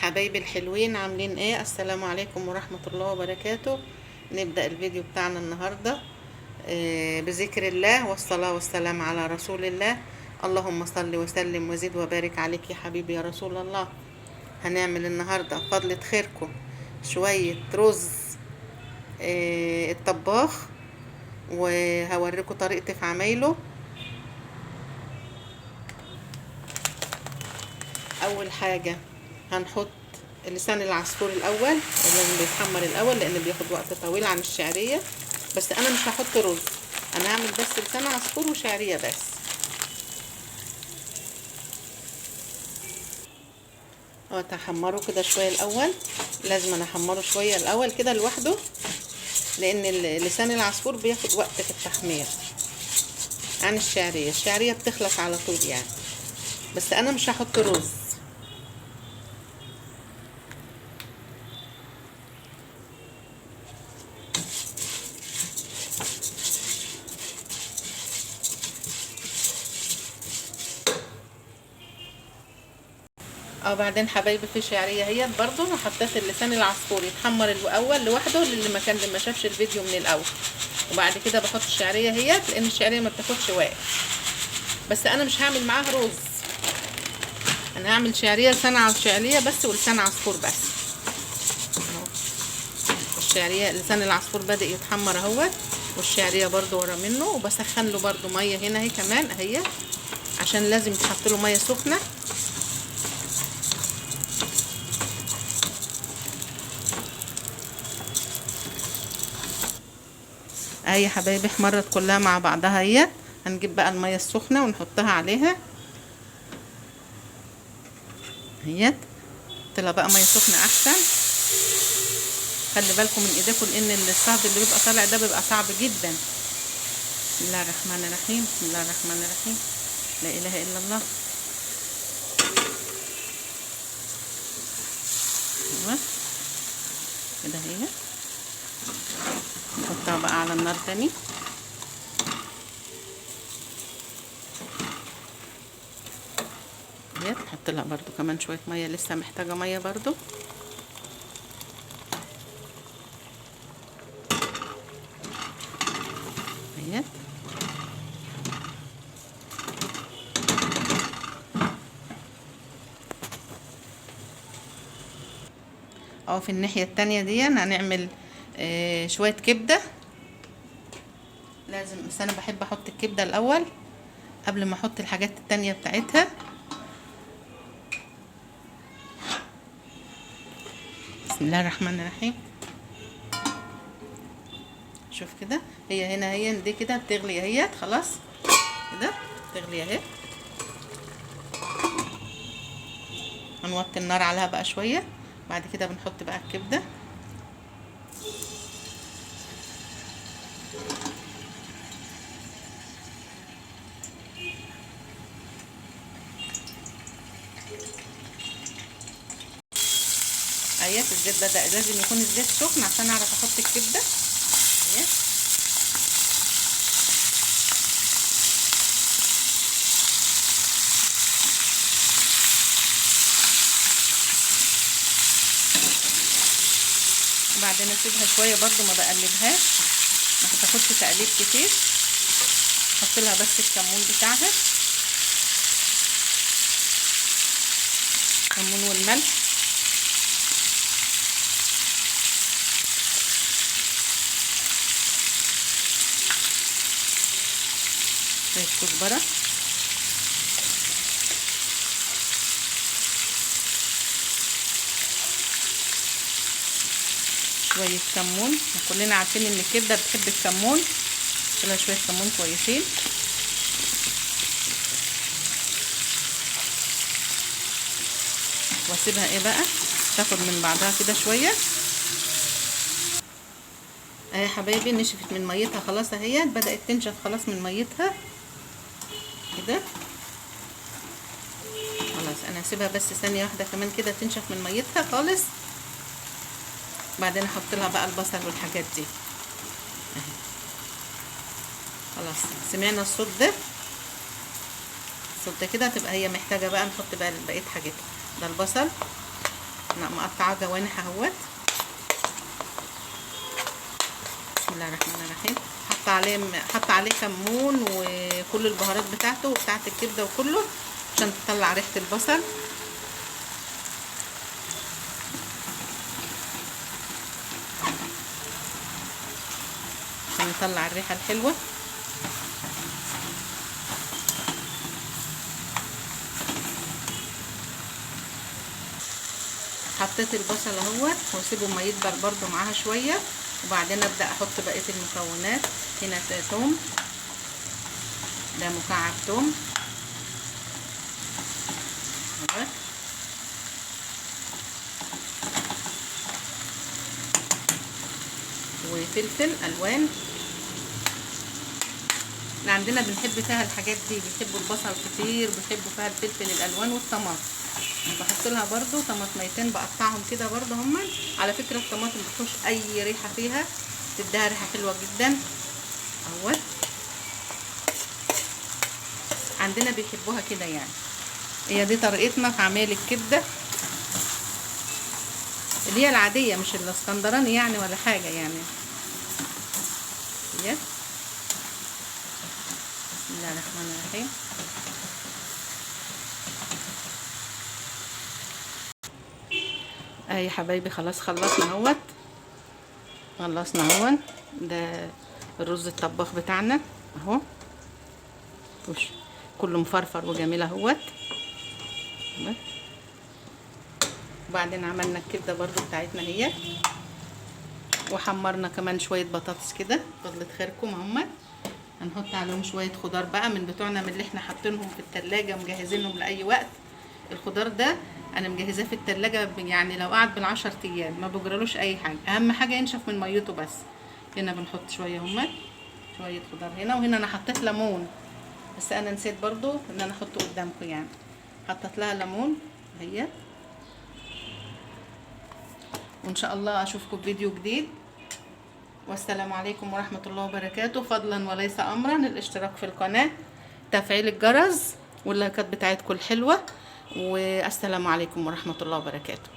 حبايبي الحلوين، عاملين ايه؟ السلام عليكم ورحمة الله وبركاته. نبدأ الفيديو بتاعنا النهاردة بذكر الله والصلاة والسلام على رسول الله. اللهم صل وسلم وزد وبارك عليك يا حبيبي يا رسول الله. هنعمل النهاردة فضلة خيركم شوية رز الطباخ، وهوريكم طريقتي في عمايله. اول حاجة هنحط لسان العصفور الاول، لازم بيتحمر الاول لان بياخد وقت طويل عن الشعريه. بس انا مش هحط رز، انا هعمل بس لسان عصفور وشعريه بس. هحمره كده شويه الاول، لازم انا احمره شويه الاول كده لوحده، لان لسان العصفور بياخد وقت في التحمير عن الشعريه. الشعريه بتخلص على طول يعني، بس انا مش هحط رز. بعدين حبايبي في شعريه هي برضو انا حطيت اللسان العصفور يتحمر الاول لوحده، اللي ما شافش الفيديو من الاول. وبعد كده بحط الشعريه هي، لان الشعريه ما بتاخدش وقت. بس انا مش هعمل معاها رز، انا هعمل شعريه لسان شعريه بس ولسان عصفور بس. الشعريه لسان العصفور بدأ يتحمر اهوت، والشعريه برضو ورا منه. وبسخن له برضو ميه هنا اهي كمان اهي، عشان لازم يتحط له ميه سخنه. اهي يا حبايبي احمرت كلها مع بعضها اهي. هنجيب بقى الميه السخنه ونحطها عليها اهي. طلع بقى ميه سخنه احسن. خلي بالكم من ايديكم، لان الصهد اللي بيبقى طالع ده بيبقى صعب جدا. بسم الله الرحمن الرحيم، بسم الله الرحمن الرحيم، لا اله الا الله. ايوه كده هي. نحطها بقى على النار تاني. نحط لها برضو كمان شويه ميه، لسه محتاجه ميه برضو. اهي. في الناحيه التانية دي هنعمل شويه كبده. لازم، بس انا بحب احط الكبده الاول قبل ما احط الحاجات التانية بتاعتها. بسم الله الرحمن الرحيم. شوف كده، هي هنا هي دي كده بتغلي اهي، خلاص كده بتغلي اهي. هنوطي النار عليها بقى شويه. بعد كده بنحط بقى الكبده. اهي الزيت بدأ، لازم يكون الزيت سخن عشان اعرف احط الكبده اهي. وبعدين اسيبها شويه برضو، ما بقلبهاش، ما تاخدش تقليب كتير. احط لها بس الكمون بتاعها، الكمون والملح. شويه كزبره، شويه كمون. كلنا عارفين ان الكبده بتحب الكمون. لها شويه كمون كويسين. واسيبها ايه بقى تاخد من بعضها كده شويه اهي يا حبايبي. نشفت من ميتها خلاص اهي، بدأت تنشف خلاص من ميتها كده. خلاص انا هسيبها بس ثانيه واحده كمان كده تنشف من ميتها خالص. بعدين احط لها بقى البصل والحاجات دي اهي. خلاص سمعنا الصوت ده، الصوت ده كده تبقى هي محتاجه بقى نحط بقى بقيه حاجتها. ده البصل مقطعاه جوانح اهوت. بسم الله الرحمن الرحيم. حط عليه كمون وكل البهارات بتاعته وبتاعه الكبده وكله عشان تطلع ريحه البصل. عشان يطلع الريحه الحلوه. حطيت البصل اهوت واسيبه ما يدبر برده معاها شويه، وبعدين ابدا احط بقيه المكونات. هنا توم، ده مكعب توم اهوت، وفلفل الوان. احنا عندنا بنحب فيها الحاجات دي، بيحبوا البصل كتير، بيحبوا فيها الفلفل الالوان والطماطم. بحط لها برده طماطميتين بقطعهم كده برده هما. على فكره الطماطم مفيهوش اي ريحه فيها، تديها ريحه حلوه جدا اهوت. عندنا بيحبوها كده يعني. هي دي طريقتنا في عمل الكبده اللي هي العاديه، مش الاسكندراني يعني ولا حاجه يعني. بسم الله الرحمن الرحيم. يا حبايبي خلاص خلصنا اهوت، خلصنا اهون. ده الرز الطباخ بتاعنا اهو، كله مفرفر وجميل اهوت. وبعدين عملنا الكبده برضو بتاعتنا اهي، وحمرنا كمان شويه بطاطس كده فضلت خيركم اهمت. هنحط عليهم شويه خضار بقى من بتوعنا، من اللي احنا حاطينهم في التلاجة مجهزينهم لاي وقت. الخضار ده انا مجهزاه في التلاجة يعني لو قعد بالعشر ايام ما بجرالوش اي حاجه، اهم حاجه ينشف من ميته بس. هنا بنحط شويه همت، شويه خضار هنا، وهنا انا حطيت ليمون بس انا نسيت برضو ان انا احطه قدامكم يعني. حطيت لها ليمون اهي. وان شاء الله اشوفكم في فيديو جديد، والسلام عليكم ورحمه الله وبركاته. فضلا وليس امرا الاشتراك في القناه، تفعيل الجرس، واللايكات بتاعتكم الحلوه، والسلام عليكم ورحمه الله وبركاته.